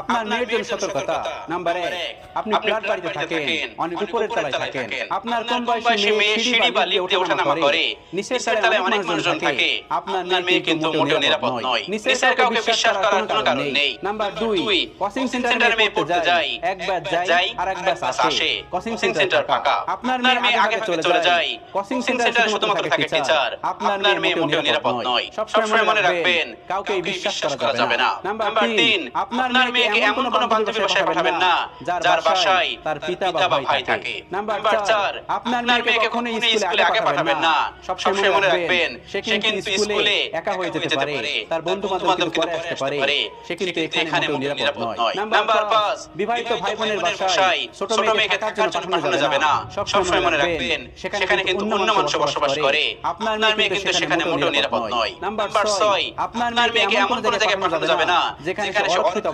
আপনার মেয়ের জন্য সতর্কতা। নাম্বার 1, আপনি ফ্ল্যাট বাড়িতে থাকেন, অনেক উপরের তলায় থাকেন, আপনার কম বয়সী মেয়ে সিঁড়ি বা লিফটে ওঠানামা করে, নিচের তলায় অনেক মানুষজন থাকে, আপনার মেয়ে কিন্তু মোটেও নিরাপদ নয়, নিচের কাউকে বিশ্বাস করার কোনো কারণ নেই। নাম্বার 2, কোচিং সেন্টারে মেয়ে পড়তে যায়, একবার যায় আর একবার আসে, কোচিং সেন্টার ফাঁকা, আপনার মেয়ে আগে চলে যায়, কোচিং সেন্টারে শুধুমাত্র থাকে টিচার, আপনার মেয়ে মোটেও নিরাপদ নয়। সবসময় মনে রাখবেন, কাউকে বিশ্বাস করা যাবে না। নাম্বার 3, আপনার মেয়েকে এমন কোনো বান্ধবীর বাসায় পাঠাবেন না যার বাসায় তার পিতা বা ভাই থাকে। নাম্বার 4, আপনার মেয়েকে কখনো স্কুলে আগে পাঠাবেন না। সবসময় মনে রাখবেন, সে কিন্তু স্কুলে একা হয়ে যেতে পারে, তার বন্ধু-বান্ধব কিন্তু পরে আসতে পারে, সে কিন্তু এখানে মোটেও নিরাপদ নয়। নাম্বার 5, বিবাহিত ভাই বোনের বাসায় ছোট মেয়েকে থাকার জন্য পাঠানো যাবে না। সবসময় মনে রাখবেন, সেখানে কিন্তু অন্য মানুষ বসবাস করে, আপনার মেয়ে কিন্তু সেখানে মোটেও নিরাপদ নয়। নাম্বার 6, আপনার মেয়েকে এমন কোনো জায়গায় পাঠানো যাবে না যেখানে সে অরক্ষিত